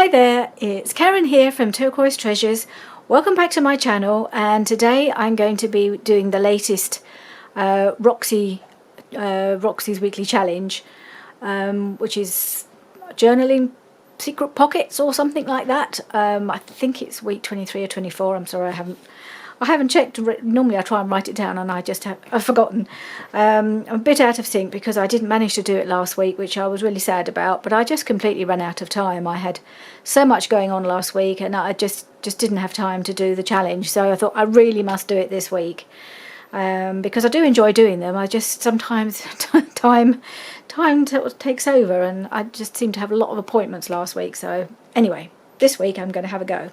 Hi there, it's Karen here from Turquoise Treasures. Welcome back to my channel, and today I'm going to be doing the latest Roxy's weekly challenge, which is journaling secret pockets or something like that. I think it's week 23 or 24. I'm sorry, I haven't checked. Normally I try and write it down and I've forgotten. I'm a bit out of sync because I didn't manage to do it last week, which I was really sad about, but I just completely ran out of time. I had so much going on last week and I just didn't have time to do the challenge, so I thought I really must do it this week, because I do enjoy doing them. I just sometimes time takes over, and I just seem to have a lot of appointments last week. So anyway, this week I'm going to have a go.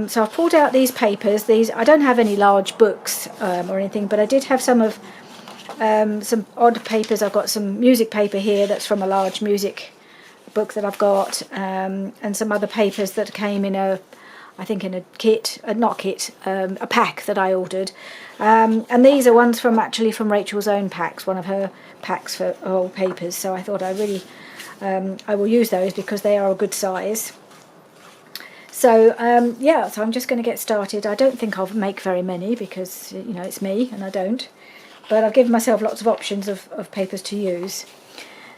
So I've pulled out these papers. These, I don't have any large books or anything, but I did have some odd papers. I've got some music paper here that's from a large music book that I've got, and some other papers that came in a kit, a pack that I ordered. And these are ones actually from Rachel's own packs, one of her packs for old papers. So I thought I will use those because they are a good size. So yeah, so I'm just going to get started. I don't think I'll make very many because, you know, it's me and I don't. But I've given myself lots of options of papers to use.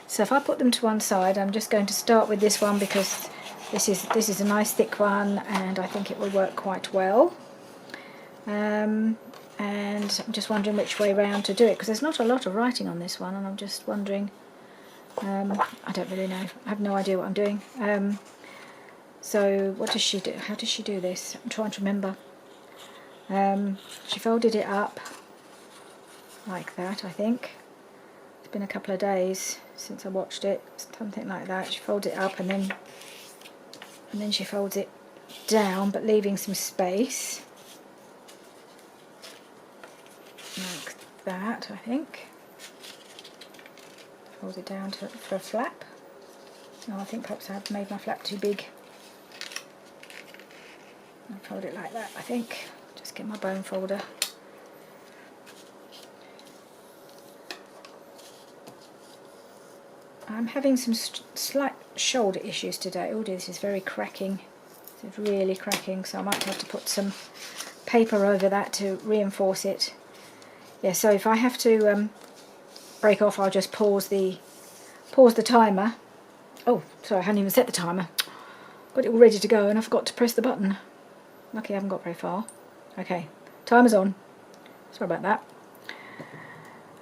So if I put them to one side, I'm just going to start with this one because this is a nice thick one and I think it will work quite well. And I'm just wondering which way round to do it because there's not a lot of writing on this one, and I'm just wondering, I don't really know. I have no idea what I'm doing. So what does she do? How does she do this? I'm trying to remember. She folded it up like that, I think. It's been a couple of days since I watched it, something like that. She folds it up and then she folds it down, but leaving some space. Like that, I think. Fold it down for a flap. No, I think perhaps I've made my flap too big. I'll fold it like that, I think. Just get my bone folder. I'm having some slight shoulder issues today. Oh dear, this is very cracking. This is really cracking, so I might have to put some paper over that to reinforce it. Yeah, so if I have to break off, I'll just pause the timer. Oh, sorry, I hadn't even set the timer. Got it all ready to go and I forgot to press the button. Lucky I haven't got very far. Okay, timer's on. Sorry about that.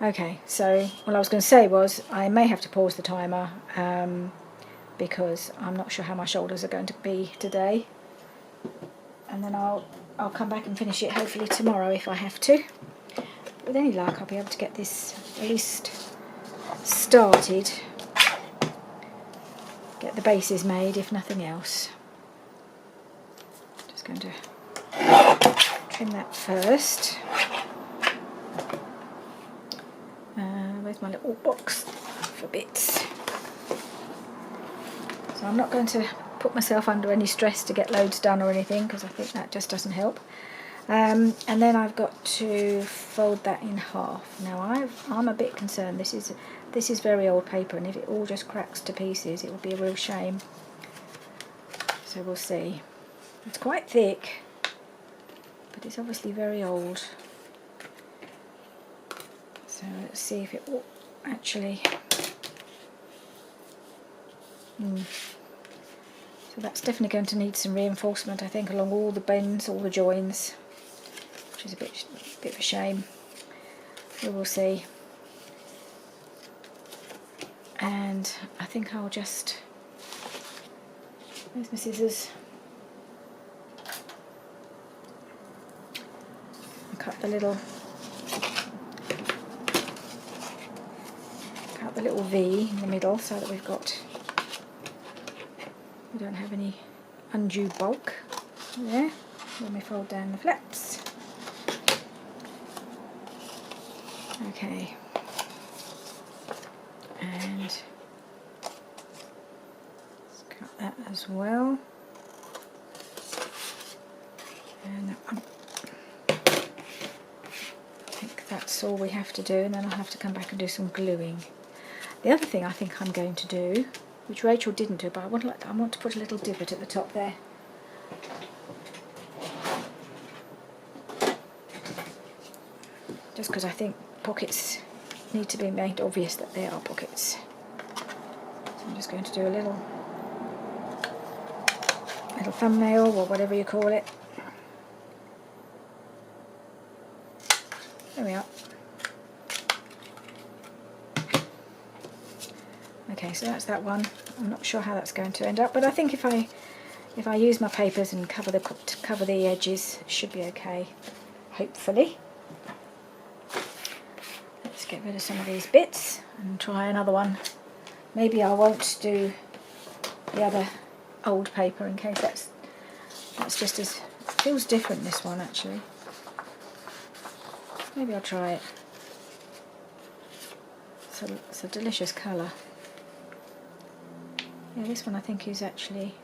Okay, so what I was going to say was I may have to pause the timer because I'm not sure how my shoulders are going to be today. And then I'll come back and finish it hopefully tomorrow if I have to. With any luck, I'll be able to get this at least started. Get the bases made, if nothing else. Just going to trim that first. Where's my little box for bits? So I'm not going to put myself under any stress to get loads done or anything because I think that just doesn't help. And then I've got to fold that in half. Now I'm a bit concerned. This is very old paper, and if it all just cracks to pieces, it would be a real shame. So we'll see. It's quite thick, but it's obviously very old. So let's see if it will actually. So that's definitely going to need some reinforcement, I think, along all the bends, all the joins, which is a bit of a shame. We will see. And I think I'll just. Where's my scissors? I'll cut the little V in the middle so that we don't have any undue bulk there. Then we fold down the flaps. Okay, and let's cut that as well. And I think that's all we have to do, and then I'll have to come back and do some gluing. The other thing I think I'm going to do which Rachel didn't do, but I want to put a little divot at the top there. Just because I think pockets need to be made obvious that they are pockets. So I'm just going to do a little thumbnail, or whatever you call it. There we are. Okay, so that's that one. I'm not sure how that's going to end up, but I think if I use my papers and cover the edges, it should be okay, hopefully. Let's get rid of some of these bits and try another one. Maybe I won't do the other old paper in case that's just as, feels different, this one actually. Maybe I'll try it. It's a delicious colour. Yeah, this one I think is actually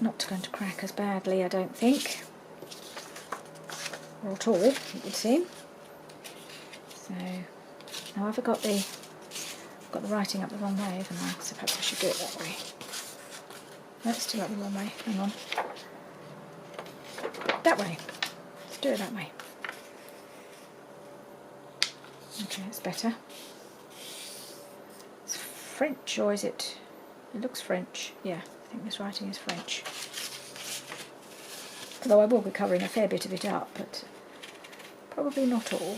not going to crack as badly, I don't think, or at all, it would seem. So now I've got the writing up the wrong way, haven't I? So perhaps I should do it that way. No, it's still up the wrong way. Hang on. That way. Let's do it that way. Okay, that's better. It's French, or is it? It looks French. Yeah, I think this writing is French. Although I will be covering a fair bit of it up, but probably not all.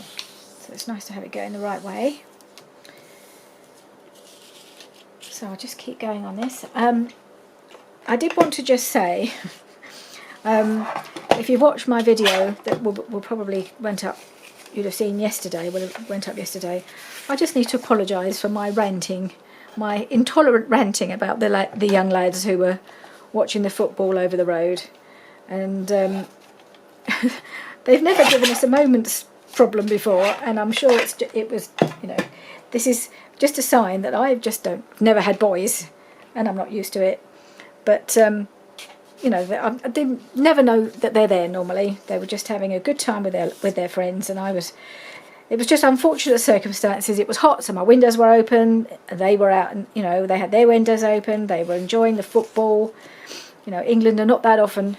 So it's nice to have it going the right way. So I'll just keep going on this. I did want to just say, if you watched my video that will probably went up, you'd have seen yesterday, went up yesterday, I just need to apologise for my ranting, my intolerant ranting about the young lads who were watching the football over the road, and they've never given us a moment's problem before, and I'm sure it was, you know, this is just a sign that I just never had boys, and I'm not used to it. But you know, I didn't never know that they're there normally. They were just having a good time with their friends, and it was just unfortunate circumstances. It was hot, so my windows were open. They were out, and you know, they had their windows open. They were enjoying the football. You know, England are not that often,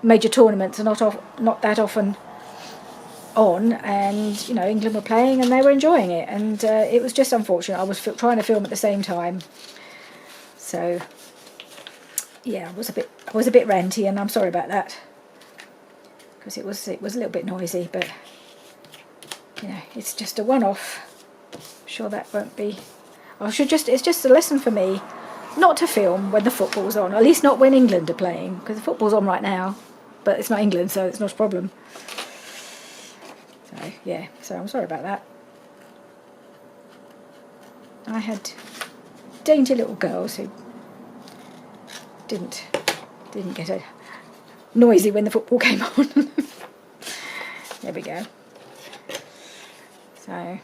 major tournaments are not that often on, and you know, England were playing and they were enjoying it, and it was just unfortunate. I was trying to film at the same time, so yeah, I was a bit ranty, and I'm sorry about that, because it was a little bit noisy, but you know, it's just a one-off. I'm sure that won't be. It's just a lesson for me not to film when the football's on, at least not when England are playing, because the football's on right now, but it's not England, so it's not a problem. So yeah, so I'm sorry about that. I had dainty little girls who didn't get a noisy when the football came on. There we go. So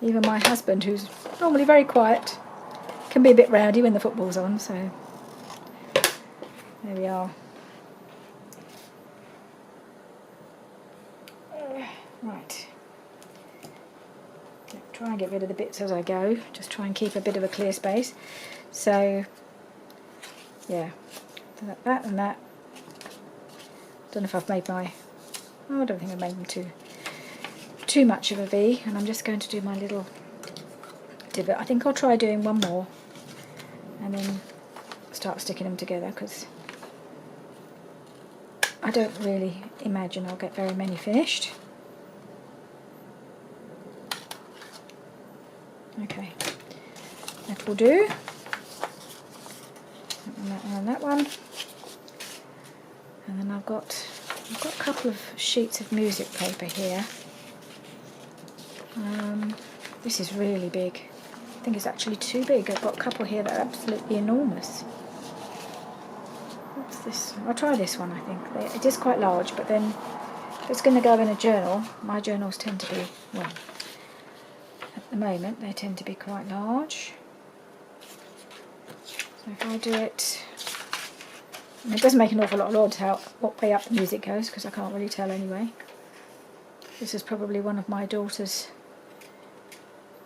even my husband, who's normally very quiet, can be a bit rowdy when the football's on, so there we are. Right. Try and get rid of the bits as I go, just try and keep a bit of a clear space. So yeah, that and that. Don't know if I've made I don't think I've made them too much of a V, and I'm just going to do my little divot. I think I'll try doing one more and then start sticking them together, because I don't really imagine I'll get very many finished. Okay, that will do. And that one, and then I've got a couple of sheets of music paper here. This is really big. I think it's actually too big. I've got a couple here that are absolutely enormous. What's this? I'll try this one, I think. It is quite large, but then if it's going to go in a journal, my journals tend to be, well, at the moment they tend to be quite large. So if I do it, and it doesn't make an awful lot of odds what way up the music goes, because I can't really tell anyway. This is probably one of my daughter's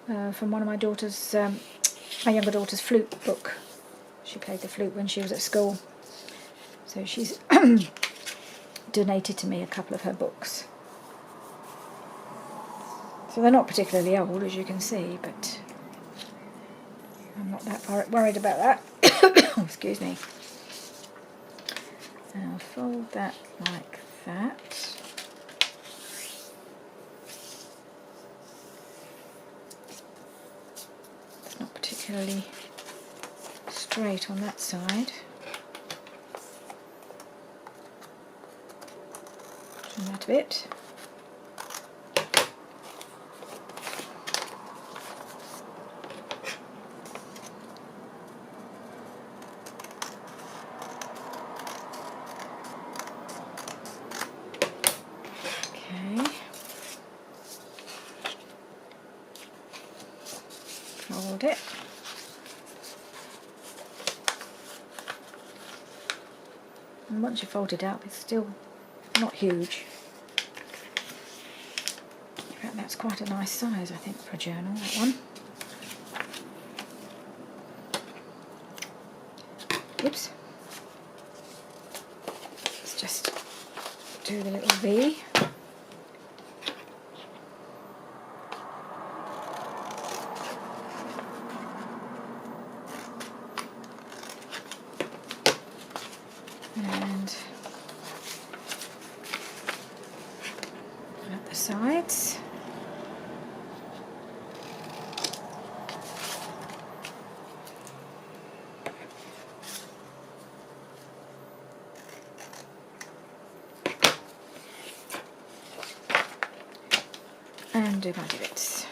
from one of my daughter's, my younger daughter's flute book. She played the flute when she was at school, so she's donated to me a couple of her books. So they're not particularly old, as you can see, but I'm not that worried about that. Oh, excuse me. And I'll fold that like that. It's not particularly straight on that side. Trim that a bit. Fold it. And once you fold it out, it's still not huge. In fact, that's quite a nice size, I think, for a journal, that one. Oops. Let's just do the little V. And at the sides. And do my divots.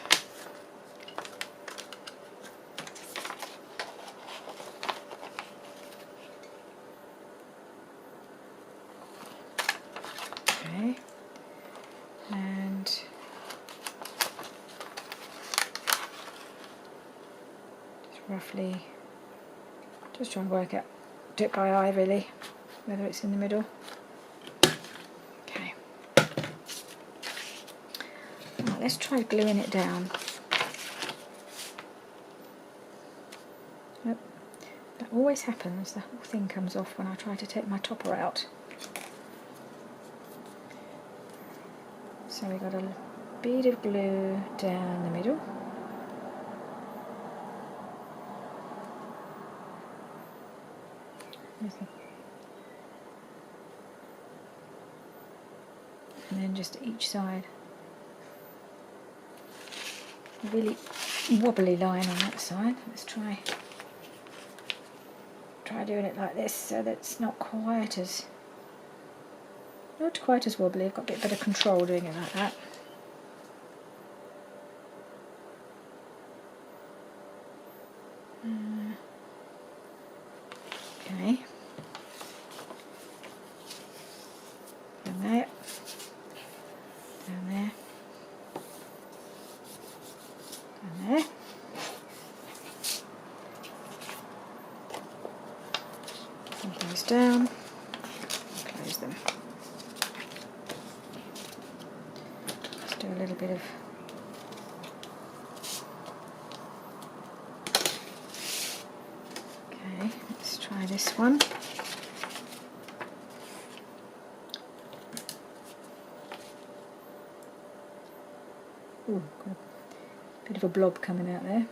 Okay, and just roughly, just try and work out, do it by eye really, whether it's in the middle. Okay, right, let's try gluing it down. Nope. That always happens, the whole thing comes off when I try to take my topper out. So we got a bead of glue down the middle. And then just each side. A really wobbly line on that side. Let's try doing it like this so that it's not quite as wobbly. I've got a bit better control doing it like that. Okay. Down there. Down there. Down there. Pull those down. Close them. Let's do a little bit of let's try this one. Ooh, got a bit of a blob coming out there.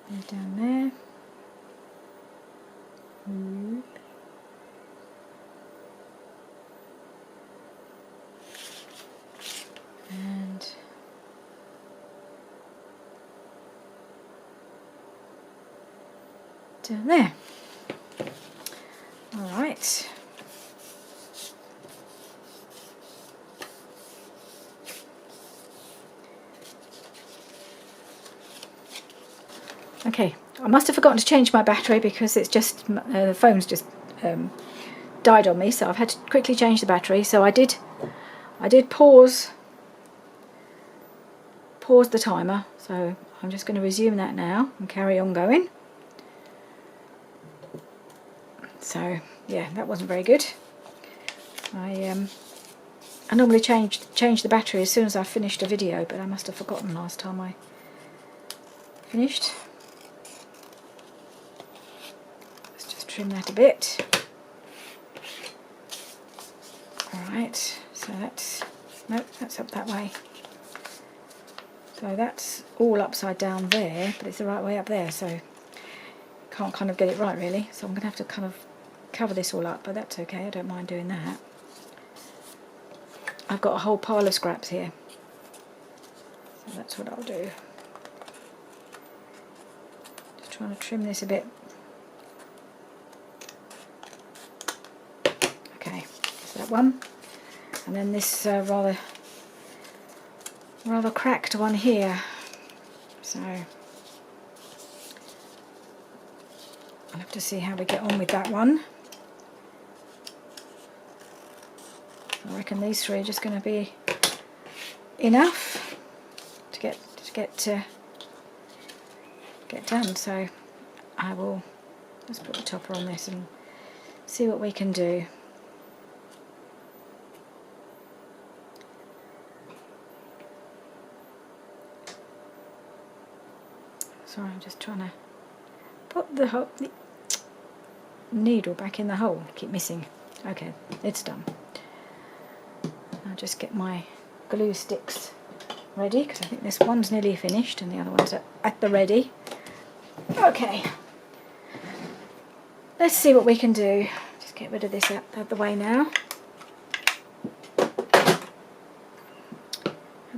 And down there. Whoop. And down there. All right. Okay, I must have forgotten to change my battery because it's just the phone's just died on me, so I've had to quickly change the battery. So I did pause the timer, so I'm just going to resume that now and carry on going. So yeah, that wasn't very good. I I normally change the battery as soon as I finished a video, but I must have forgotten last time I finished. Let's just trim that a bit. Alright, so that's, nope, that's up that way. So that's all upside down there, but it's the right way up there, so can't kind of get it right really. So I'm going to have to kind of cover this all up, but that's okay, I don't mind doing that. I've got a whole pile of scraps here, so that's what I'll do. Just trying to trim this a bit. Okay, so that one, and then this rather cracked one here. So I'll have to see how we get on with that one. I reckon these three are just going to be enough to get done. So I will just put the topper on this and see what we can do. Sorry, I'm just trying to put the needle back in the hole. I keep missing. Okay, it's done. I'll just get my glue sticks ready, because I think this one's nearly finished and the other one's at the ready. Okay, let's see what we can do. Just get rid of this out of the way now. Have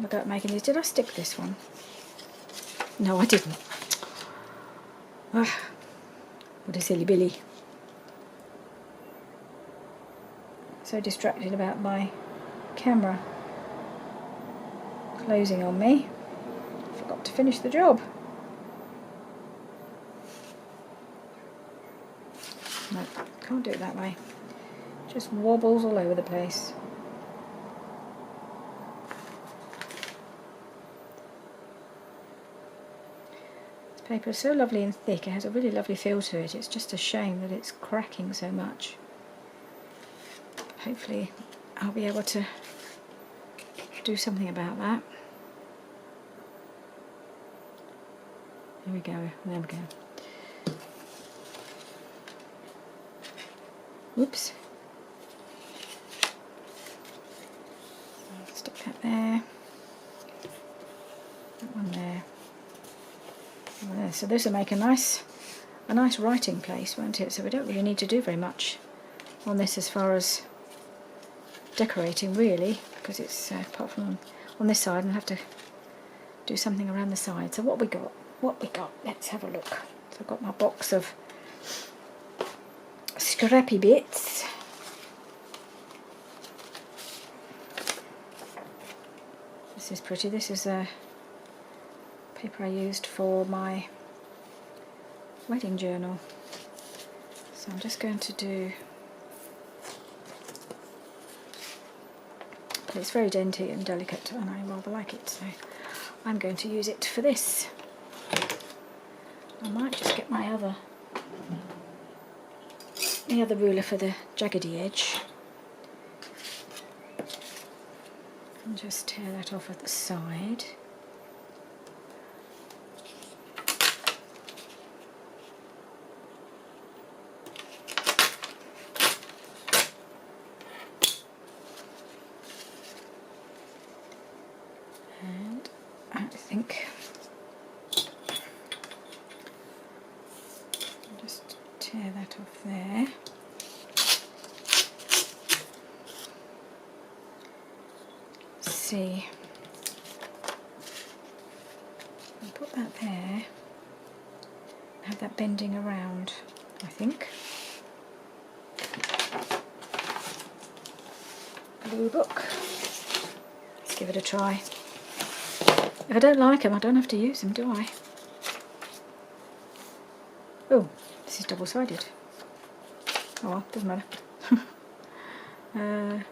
a go at making these. Did I stick this one? No, I didn't. Ah, what a silly Billy. So distracted about my camera closing on me. Forgot to finish the job. No, can't do it that way. Just wobbles all over the place. This paper is so lovely and thick, it has a really lovely feel to it. It's just a shame that it's cracking so much. Hopefully I'll be able to do something about that. There we go, there we go. Whoops. Stick that there. That one there. That one there. So this will make a nice writing place, won't it? So we don't really need to do very much on this as far as decorating really, because it's apart from on this side, and I have to do something around the side. So what we got? Let's have a look. So I've got my box of scrappy bits. This is pretty. This is a paper I used for my wedding journal. So I'm just going to do. It's very dainty and delicate, and I rather like it, so I'm going to use it for this. I might just get my other ruler for the jaggedy edge and just tear that off at the side. And I think I'll just tear that off there. See, I'll put that there, have that bending around, I think. Glue book, let's give it a try. If I don't like them, I don't have to use them, do I? Oh, this is double-sided. Oh well, doesn't matter. Yeah.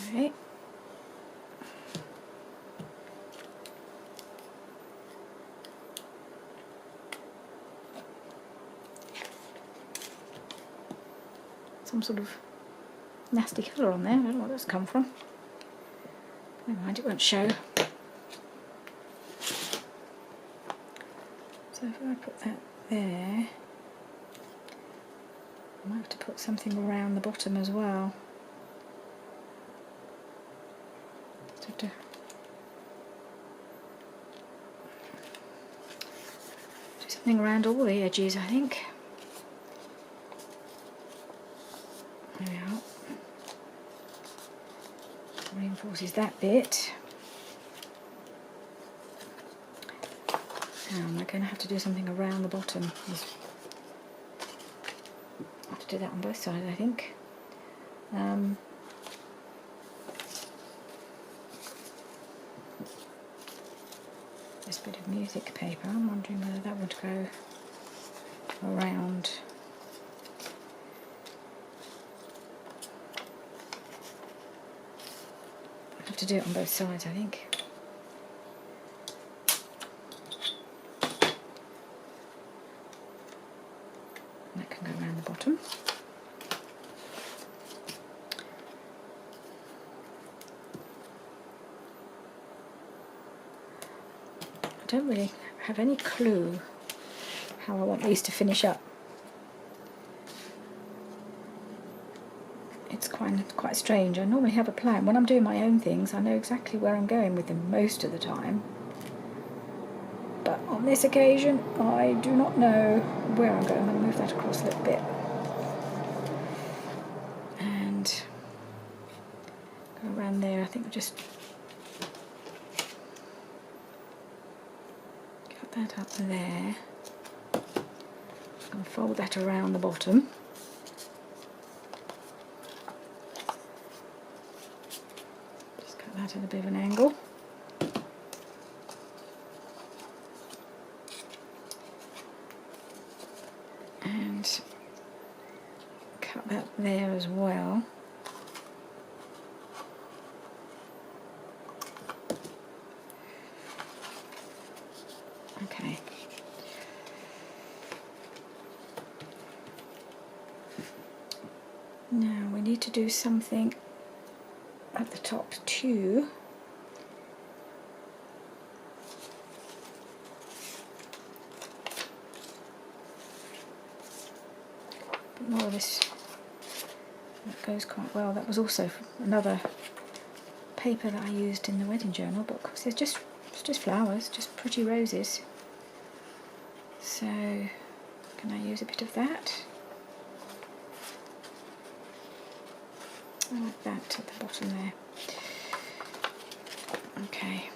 Okay. some sort of nasty colour on there. I don't know where that's come from. Never mind, it won't show. So if I put that there, I might have to put something around the bottom as well. Just have to do something around all the edges, I think. There we are. Reinforces that bit. Now I'm going to have to do something around the bottom. I have to do that on both sides, I think. This bit of music paper, I'm wondering whether that would go around. I have to do it on both sides, I think. That can go around the bottom. I don't really have any clue how I want these to finish up. It's quite strange. I normally have a plan. When I'm doing my own things, I know exactly where I'm going with them most of the time. But on this occasion, I do not know where I'm going. I'm going to move that across a little bit. And go around there. I think we'll just cut that up there. I'm going to fold that around the bottom. Just cut that at a bit of an angle. And cut that there as well. Okay. Now we need to do something at the top too. More of this, that goes quite well. That was also another paper that I used in the wedding journal, but of course it's just flowers, just pretty roses. So can I use a bit of that? I like that at the bottom there. Okay.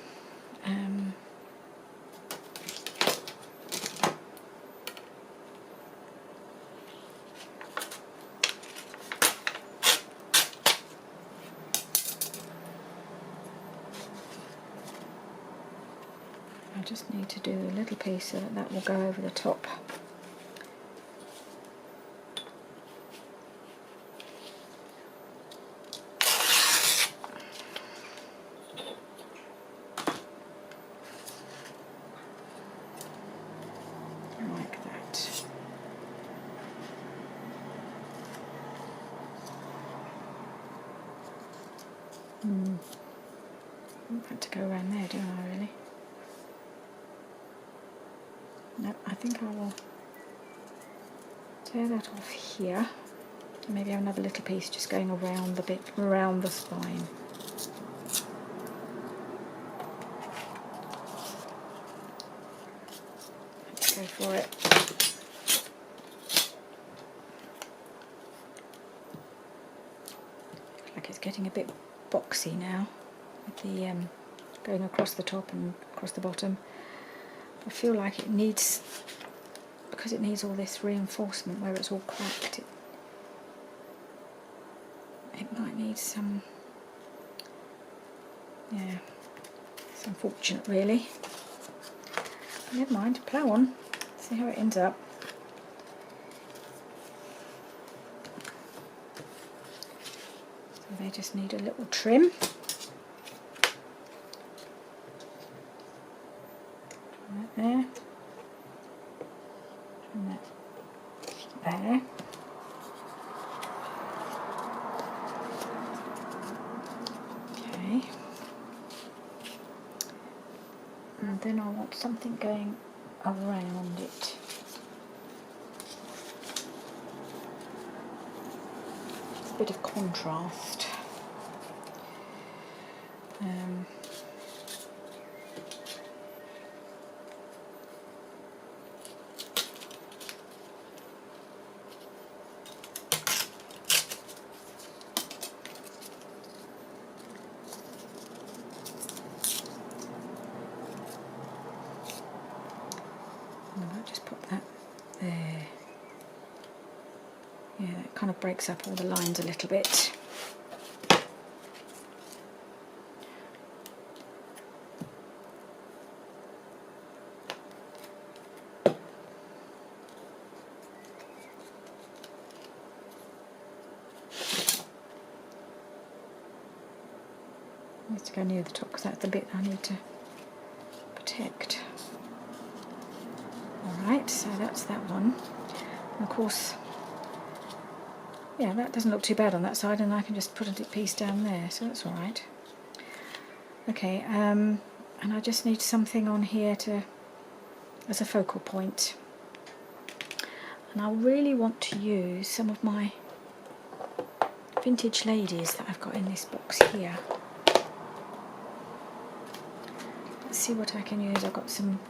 I just need to do a little piece so that that will go over the top. Like that. I want that to go around there, don't I, really? No, I think I will tear that off here. And maybe have another little piece just going around the bit, around the spine. Let's go for it. Looks like it's getting a bit boxy now with the going across the top and across the bottom. I feel like it needs, because it needs all this reinforcement where it's all cracked, it might need some, yeah, it's unfortunate really. Never mind, plough on, see how it ends up. So they just need a little trim. There, and that there. then I want something going around it. A bit of contrast. I'll just put that there. Yeah, it kind of breaks up all the lines a little bit. Needs to go near the top because that's the bit I need to protect. Alright, so that's that one. And of course, yeah, that doesn't look too bad on that side, and I can just put a piece down there, so that's alright. Okay, and I just need something on here as a focal point. And I really want to use some of my vintage ladies that I've got in this box here. Let's see what I can use. I've got some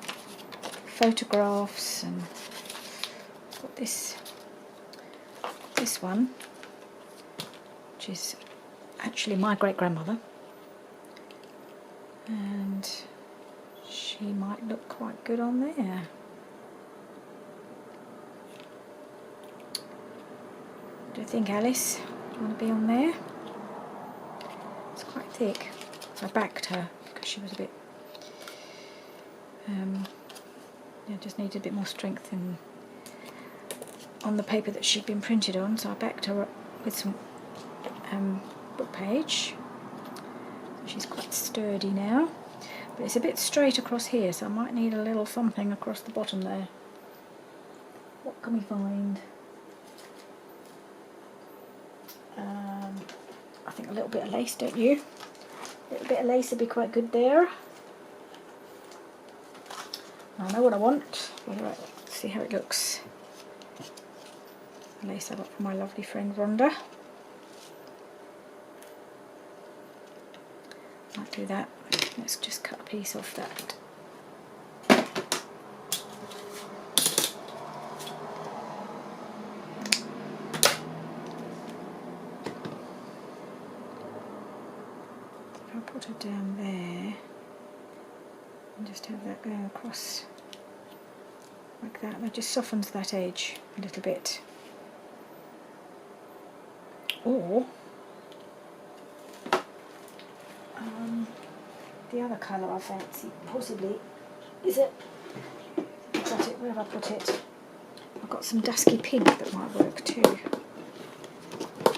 photographs, and I've got this one, which is actually my great-grandmother, and she might look quite good on there. Do you think, Alice? Do you want to be on there? It's quite thick, so I backed her because she was a bit yeah, just needed a bit more strength on the paper that she'd been printed on, so I backed her up with some book page. So she's quite sturdy now, but it's a bit straight across here, so I might need a little something across the bottom there. What can we find? I think a little bit of lace, don't you? A little bit of lace would be quite good there. I know what I want. Let's see how it looks. The lace I got from my lovely friend Rhonda. Might do that. Let's just cut a piece off that. I'll put it down there and just have that going across like that. That just softens that edge a little bit. Or the other colour I fancy possibly is it. Got it. Where have I put it? I've got some dusky pink that might work too.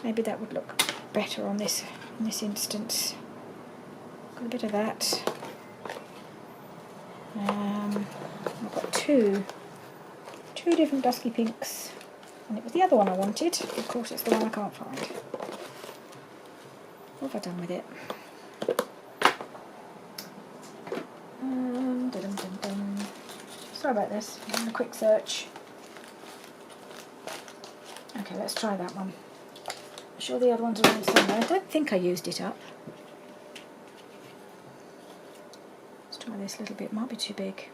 Maybe that would look better on this in this instance. Got a bit of that. I've got two different dusky pinks, and it was the other one I wanted. Of course, it's the one I can't find. What have I done with it? Dun, dun, dun. Sorry about this. I'm doing a quick search. Okay, let's try that one. I'm sure the other one's around somewhere. I don't think I used it up. Let's try this little bit. Might be too big.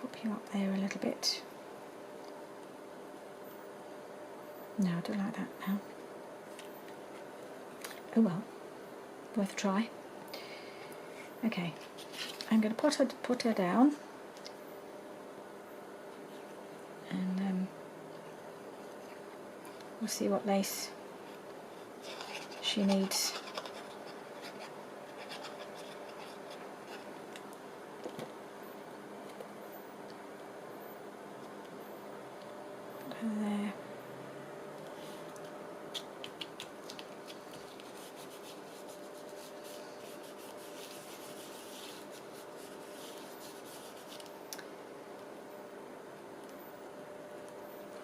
Pop you up there a little bit. No, I don't like that now. Oh well, worth a try. Okay, I'm going to put her down, and we'll see what lace she needs. Put her there.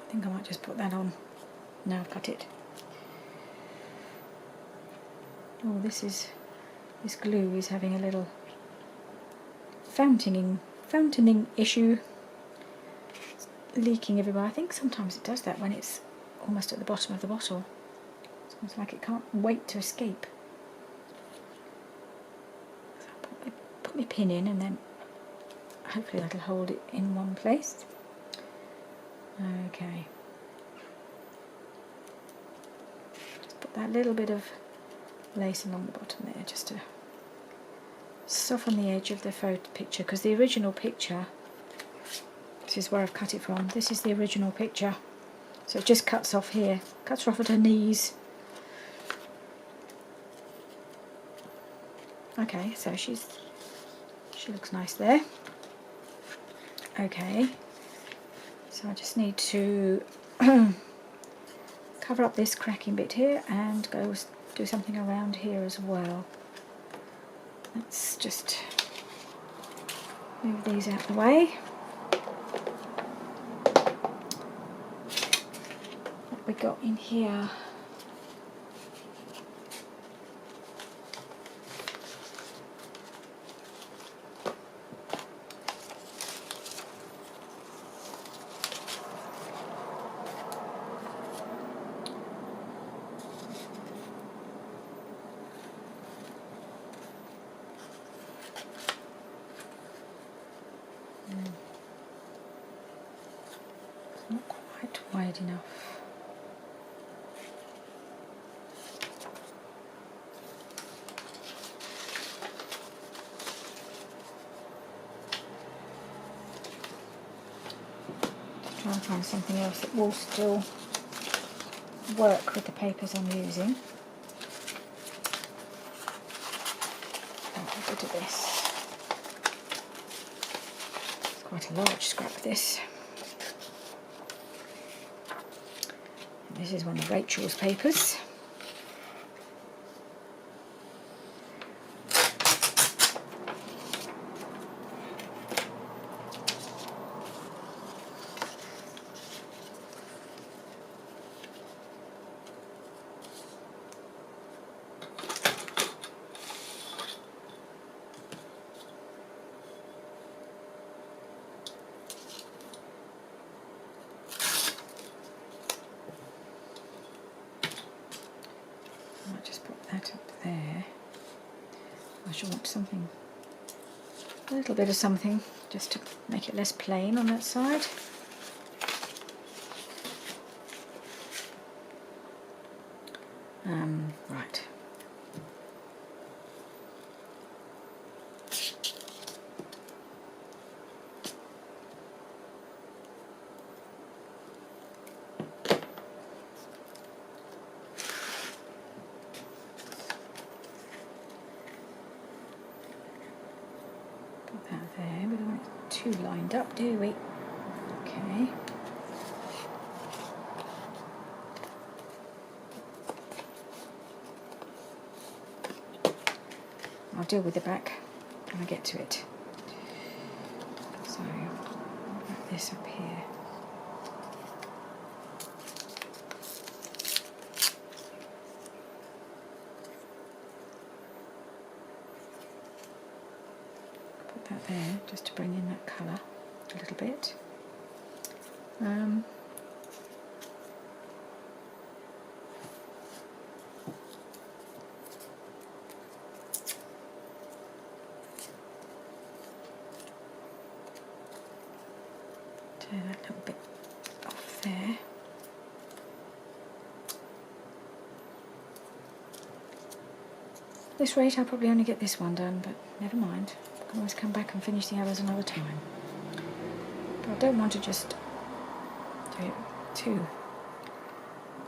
I think I might just put that on. Now I've cut it. Oh, this glue is having a little fountaining issue. It's leaking everywhere. I think sometimes it does that when it's almost at the bottom of the bottle. It's almost like it can't wait to escape. So I'll put my pin in, and then hopefully that'll hold it in one place. Okay. Just put that little bit of lace along the bottom there, just to soften the edge of the photo picture, because the original picture, this is where I've cut it from, this is the original picture, so it just cuts off here, cuts her off at her knees. Okay, so she looks nice there. Okay, so I just need to cover up this cracking bit here and go do something around here as well. Let's just move these out of the way. What we got in here? Not quite wide enough. Just try and find something else that will still work with the papers I'm using. A bit of this. It's quite a large scrap, this. This is one of Rachel's papers. I'll just put that up there. I shall want something, a little bit of something, just to make it less plain on that side. Right. Put that there. We don't want it too lined up, do we? Okay. I'll deal with the back when I get to it. So, I'll put this up here. Put that there, just to bring in that colour a little bit. Turn that little bit off there. At this rate I'll probably only get this one done, but never mind. I can always come back and finish the others another time. But I don't want to just do it two.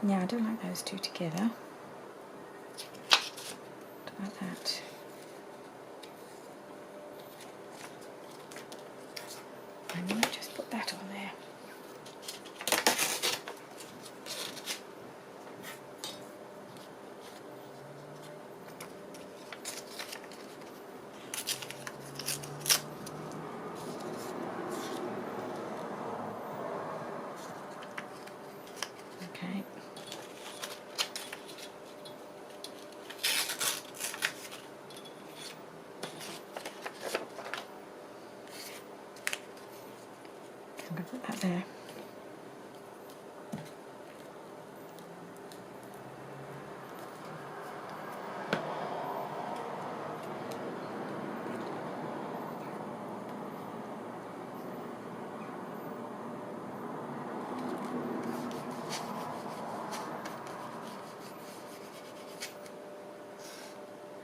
Yeah, I don't like those two together. What about that? I might just put that on there. Okay.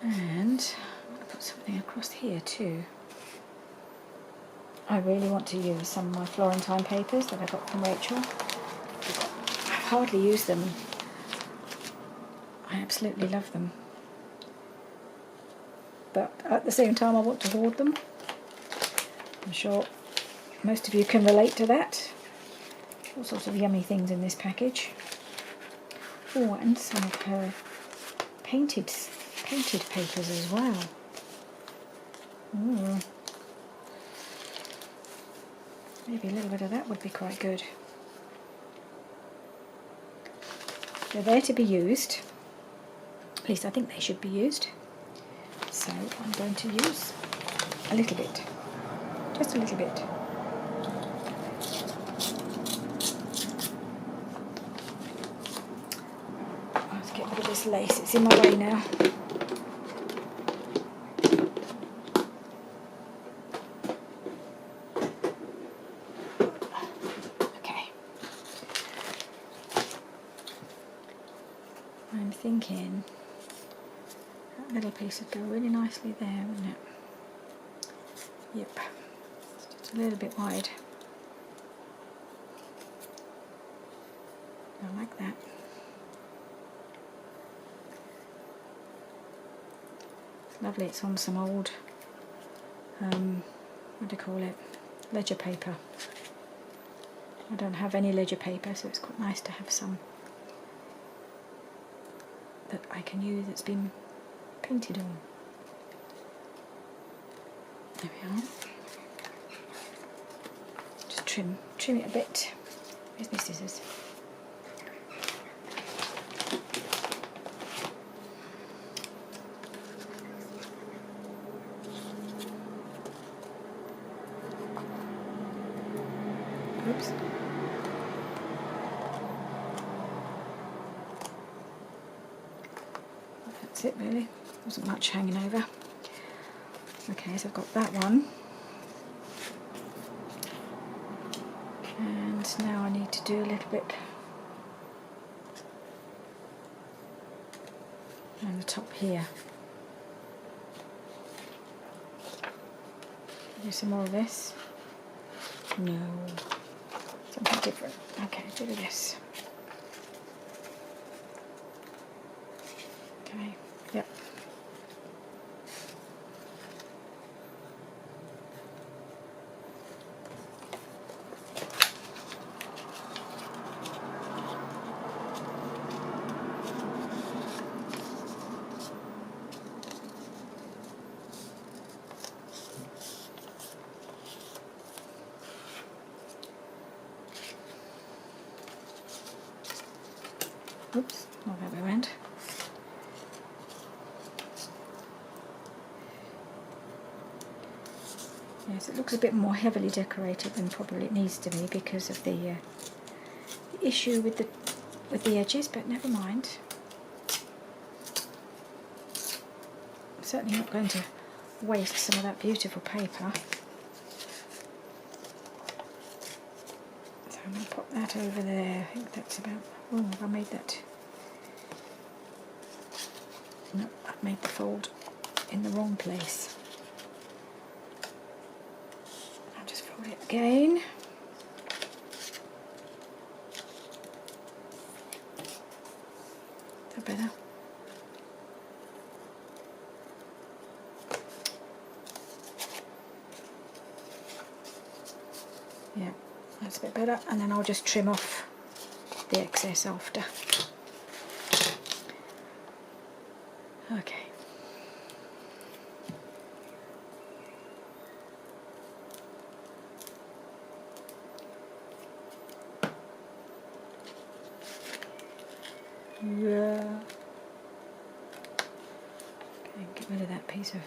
And I'm going to put something across here too. I really want to use some of my Florentine papers that I got from Rachel. I hardly use them. I absolutely love them. But at the same time I want to hoard them. I'm sure most of you can relate to that. All sorts of yummy things in this package. Oh, and some of her painted papers as well. Ooh. Maybe a little bit of that would be quite good. They're there to be used. At least I think they should be used. So I'm going to use a little bit. Just a little bit. Let's get rid of this lace. It's in my way now. I'm thinking that little piece would go really nicely there, wouldn't it? Yep, it's just a little bit wide. I like that. It's lovely, it's on some old, what do you call it, ledger paper. I don't have any ledger paper, so it's quite nice to have some that I can use that's been painted on. There we are. Just trim it a bit. Where's my scissors? Oops. That's it really. Wasn't much hanging over. Okay, so I've got that one. And now I need to do a little bit on the top here. Do some more of this. No. Something different. Okay, do this. Okay, yep. Oops, not that we went. Yes, it looks a bit more heavily decorated than probably it needs to be because of the issue with the edges, but never mind. I'm certainly not going to waste some of that beautiful paper. So I'm going to pop that over there. I think that's about... Oh, have I made that? No, I've made the fold in the wrong place. I'll just fold it again. Is that better? Yeah, that's a bit better. And then I'll just trim off the excess after. Okay. Yeah. Okay, get rid of that piece of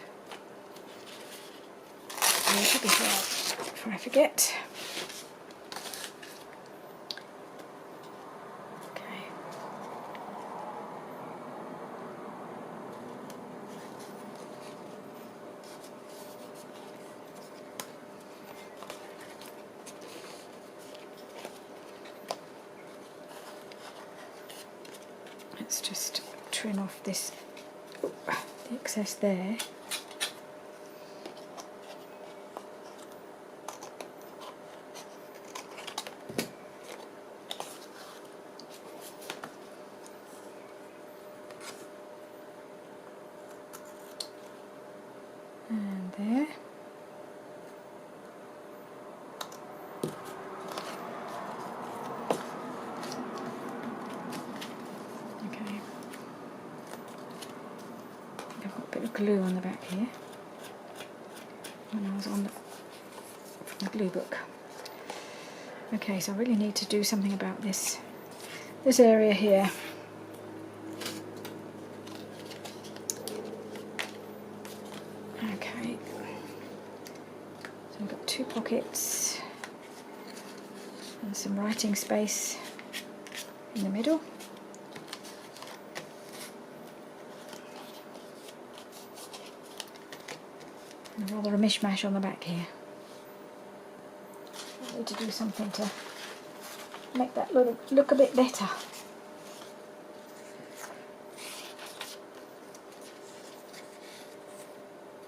paper before I forget. Okay. Let's just trim off this the excess there. And there. Okay. I've got a bit of glue on the back here when I was on the glue book. Okay, so I really need to do something about this area here. Okay, so I've got 2 pockets and some writing space in the middle. And rather a mishmash on the back here. I need to do something to make that look a bit better.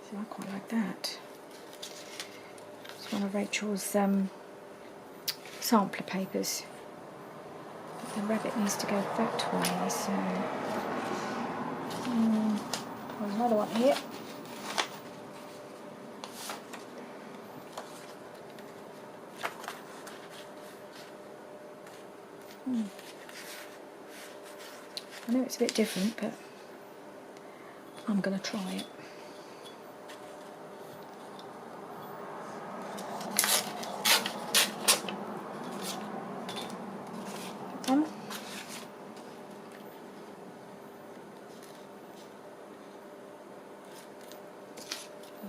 So I quite like that. It's one of Rachel's sampler papers. But the rabbit needs to go that way, so there's another one here. I know it's a bit different, but I'm going to try it.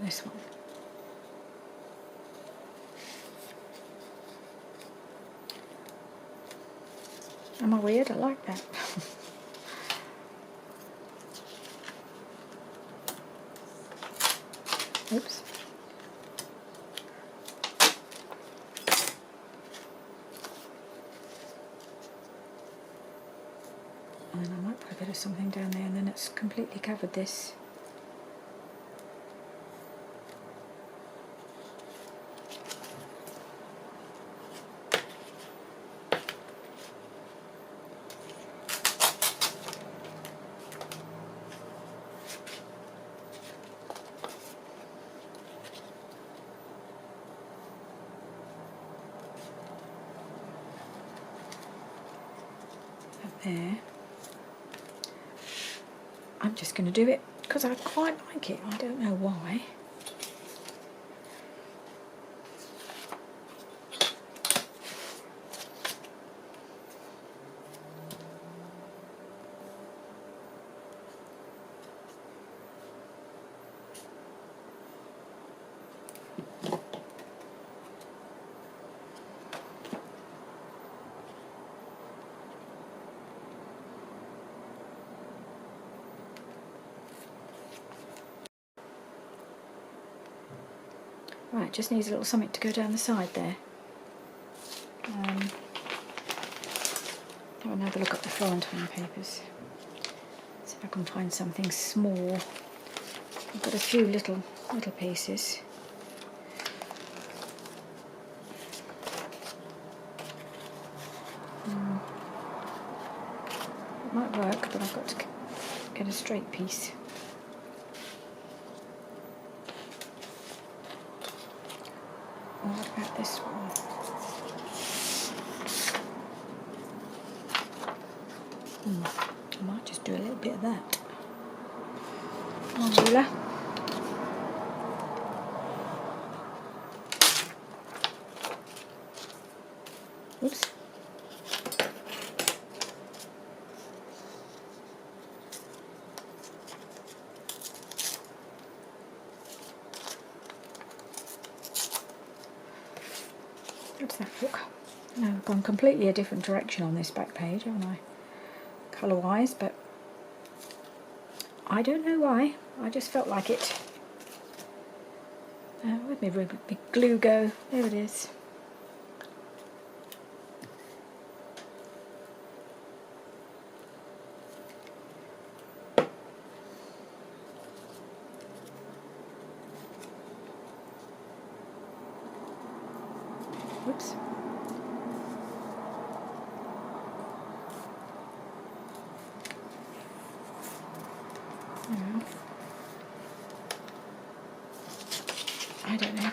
This one. Am I weird? I like that. Oops. And then I might put a bit of something down there, and then it's completely covered this. There. I'm just going to do it because I quite like it. I don't know why. Right, just needs a little something to go down the side there. Have another look at the Florentine papers. See if I can find something small. I've got a few little pieces. It might work, but I've got to get a straight piece. What about this one? I might just do a little bit of that. Ruler. Oops. What's that look? Now I've gone completely a different direction on this back page, haven't I? Colour-wise, but I don't know why. I just felt like it. Where'd my big glue go? There it is. Oops. I don't know.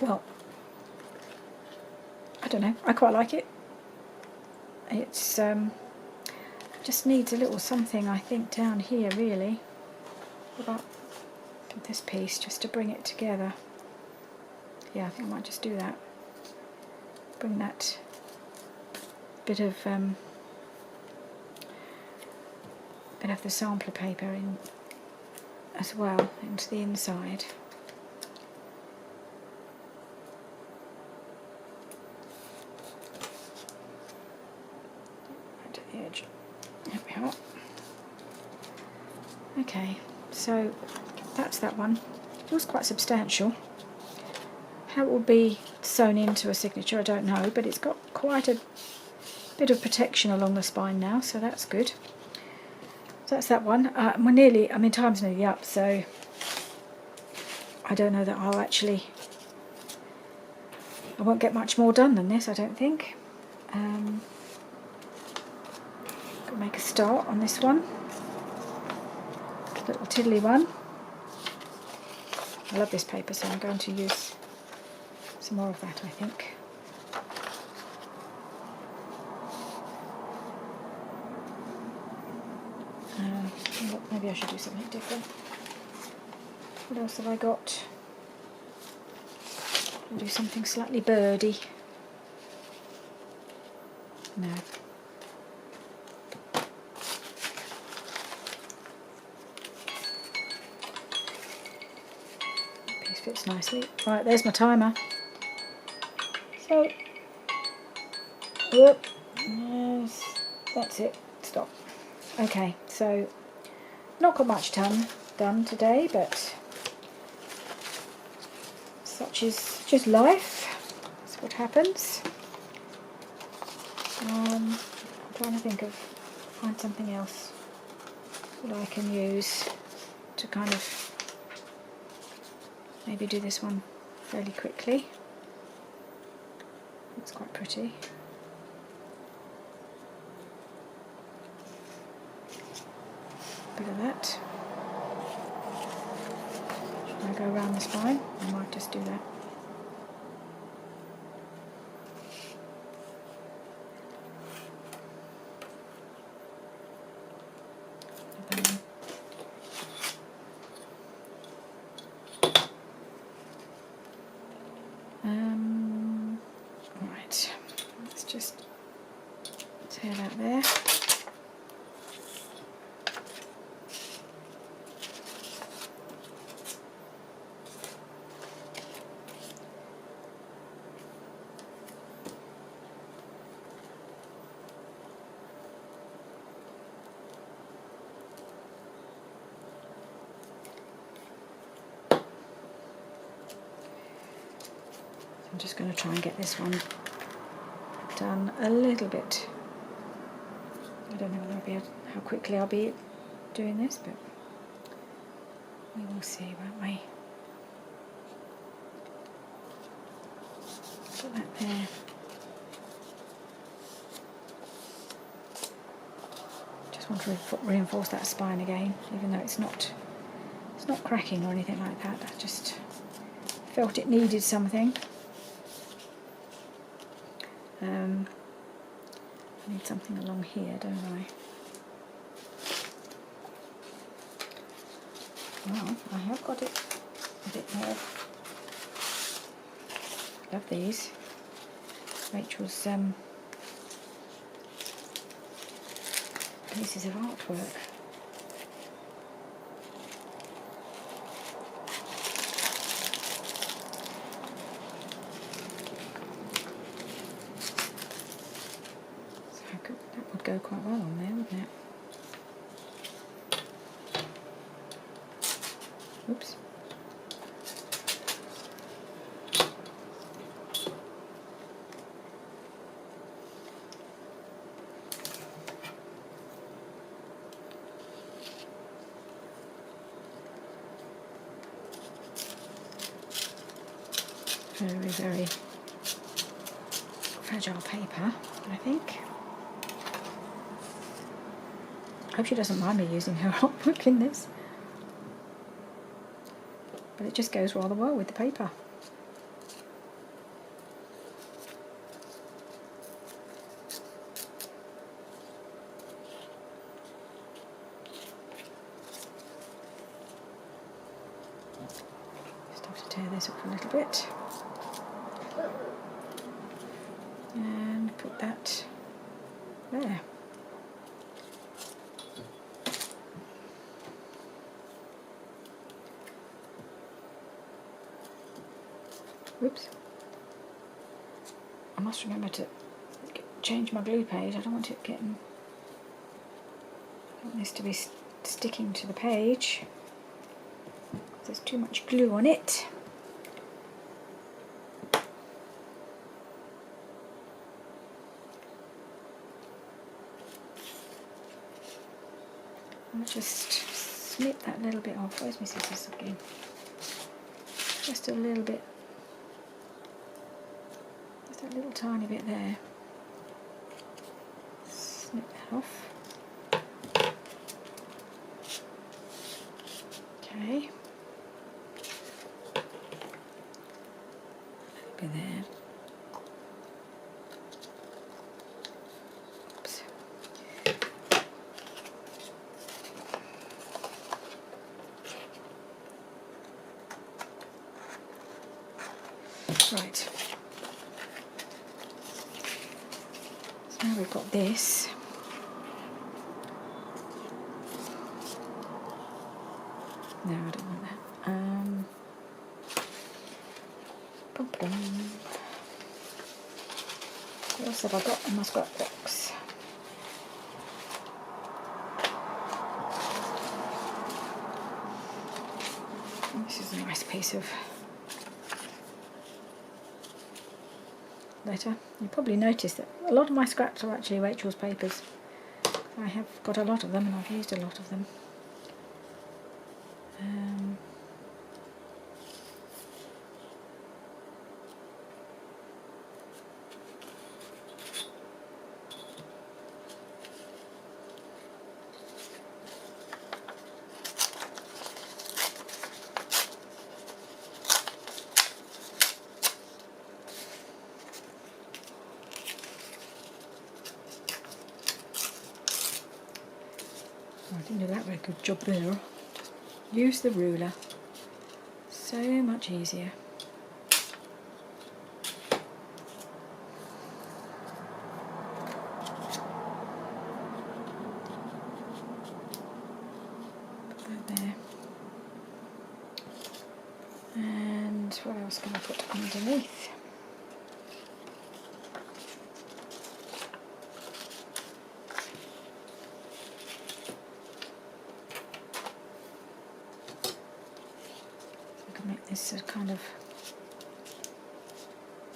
Well, I don't know. I quite like it. It's just needs a little something, I think, down here really. About this piece just to bring it together. Yeah, I think I might just do that. Bring that bit of the sampler paper in as well into the inside. Right to the edge. There we are. Okay, so that's that one. It feels quite substantial. How it will be sewn into a signature, I don't know, but it's got quite a bit of protection along the spine now, so that's good. So that's that one. We're nearly, time's nearly up, so I don't know that I won't get much more done than this, I don't think. Gonna make a start on this one. Little tiddly one. I love this paper, so I'm going to use some more of that, I think. Maybe I should do something different. What else have I got? I'll do something slightly birdy. No. That piece fits nicely. Right, there's my timer. So, whoop, yes, that's it. Stop. Okay, so not got much done today, but such is just life. That's what happens. I'm trying to find something else that I can use to kind of maybe do this one fairly quickly. It's quite pretty. Bit of that. Should I go around the spine? I might just do that. Right, let's just tear that there. I'm just going to try and get this one done a little bit. I don't know whether how quickly I'll be doing this, but we will see, won't we? Put that there. Just want to reinforce that spine again, even though it's not cracking or anything like that. I just felt it needed something. I need something along here, don't I? Well, I have got it a bit more. Love these. Rachel's pieces of artwork. That would go quite well on there, wouldn't it? Oops. very, very fragile paper, I think. I hope she doesn't mind me using her artwork in this. But it just goes rather well with the paper. Just have to tear this off a little bit. And put that there. Whoops. I must remember to change my glue page. I don't want it getting... I want this to be sticking to the page. There's too much glue on it. I'll just snip that little bit off. Where's my scissors again? Just a little bit. Just that little tiny bit there. Snip that off. Okay. A little bit there. Oops. Right. So now we've got this. No, I don't want that. What else have I got in my scrapbooks? This is a nice piece of letter. You probably noticed that a lot of my scraps are actually Rachel's papers. I have got a lot of them and I've used a lot of them. I didn't do that very good job there. Use the ruler. So much easier. Put that there. And what else can I put underneath? Make this a kind of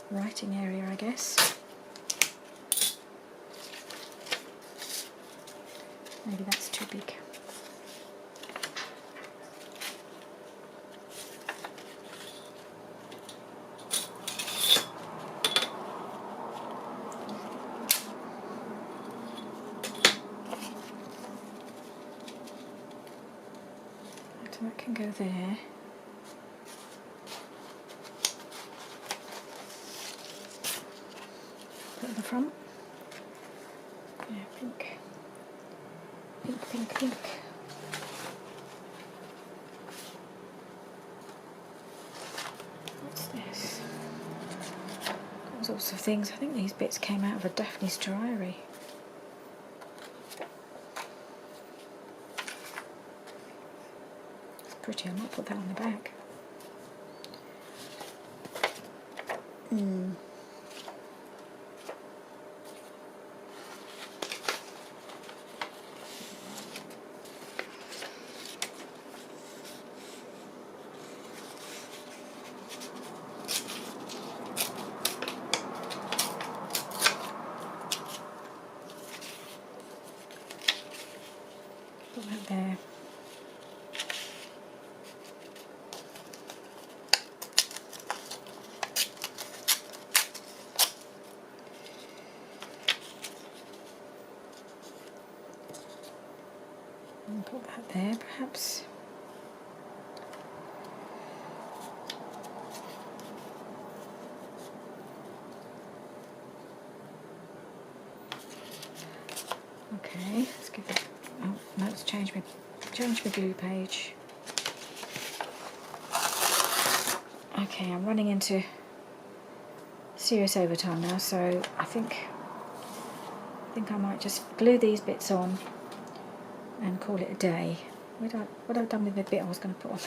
writing area, I guess. Maybe that's too big. So that can go there. At the front. Yeah, pink. Pink, pink, pink. What's this? All sorts of things. I think these bits came out of a Daphne's Diary. It's pretty. I might put that on the back. Put that there. Put that there, perhaps. Okay, let's give it. Oh no, it's changed my glue page. Okay, I'm running into serious overtime now, so I think I might just glue these bits on and call it a day. What I've done with the bit I was going to put on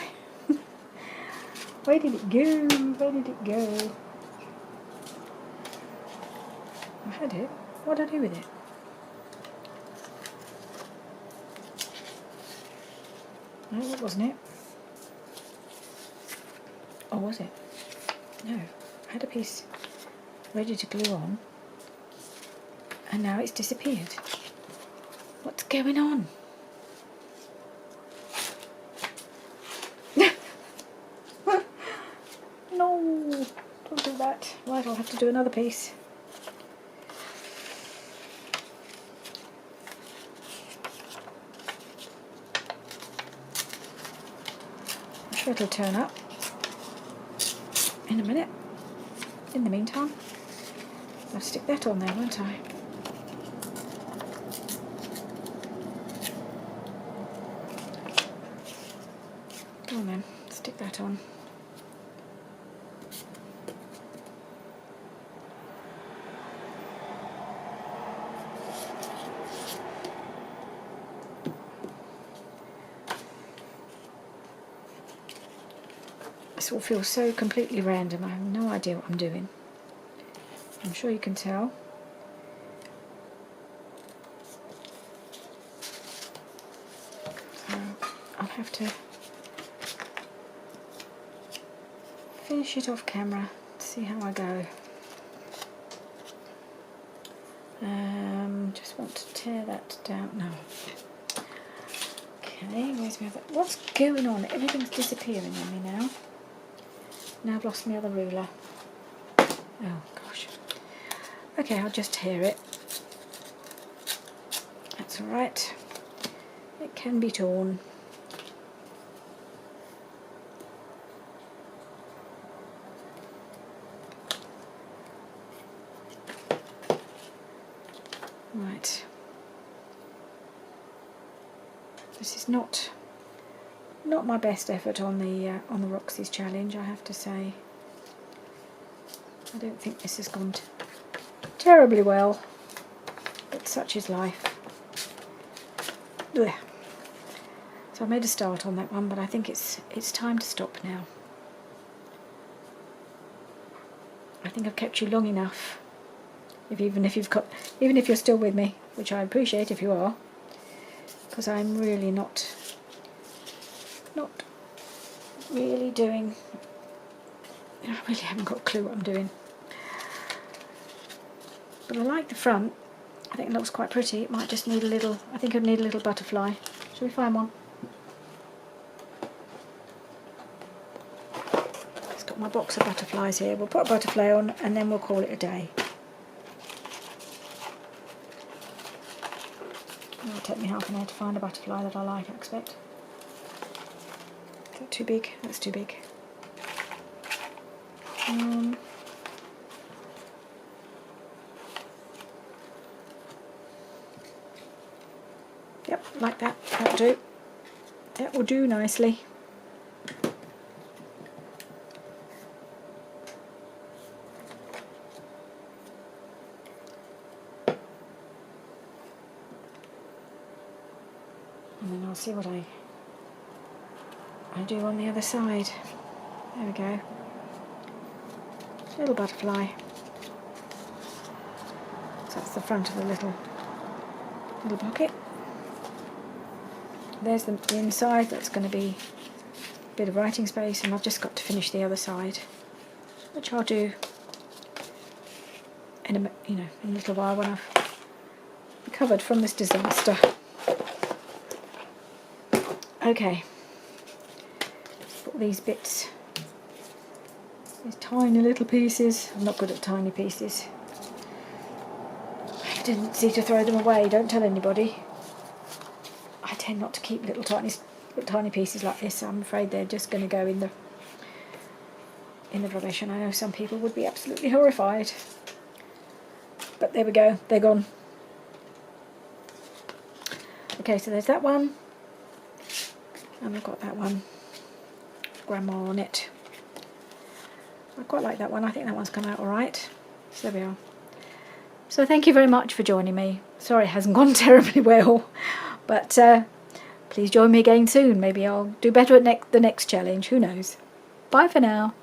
there. Where did it go? Where did it go? I had it. What did I do with it? No, that wasn't it. Or was it? No. I had a piece ready to glue on and now it's disappeared. What's going on? No, don't do that. Right, I'll have to do another piece. I'm sure it'll turn up in a minute. In the meantime, I'll stick that on there, won't I? Go on then, stick that on. This all feels so completely random. I have no idea what I'm doing. I'm sure you can tell. So I'll have to finish it off camera, see how I go. Just want to tear that down. No. Okay, where's my other? What's going on? Everything's disappearing on me now. Now I've lost my other ruler. Oh gosh. Okay, I'll just tear it. That's alright. It can be torn. Right. This is not my best effort on the Roxy's challenge, I have to say. I don't think this has gone terribly well, but such is life. Ugh. So I made a start on that one, but I think it's time to stop now. I think I've kept you long enough. Even if you're still with me, which I appreciate if you are, because I'm really not really doing. I really haven't got a clue what I'm doing. But I like the front. I think it looks quite pretty. It might just need a little. I think it'll need a little butterfly. Shall we find one? It's got my box of butterflies here. We'll put a butterfly on and then we'll call it a day. It'll take me half an hour to find a butterfly that I like, I expect. Is that too big? That's too big. Yep, like that. That'll do. That will do nicely. And then I'll see what I do on the other side. There we go. Little butterfly. So that's the front of the little pocket. There's the inside. That's going to be a bit of writing space, and I've just got to finish the other side, which I'll do in a little while when I've recovered from this disaster. Okay, let's put these bits, these tiny little pieces. I'm not good at tiny pieces. I have a tendency to throw them away. Don't tell anybody. I tend not to keep little tiny pieces like this. I'm afraid they're just going to go in the rubbish, and I know some people would be absolutely horrified. But there we go, they're gone. Okay, so there's that one, and I've got that one, Grandma on it. I quite like that one. I think that one's come out all right. So there we are. So thank you very much for joining me. Sorry it hasn't gone terribly well, but please join me again soon. Maybe I'll do better at the next challenge. Who knows? Bye for now.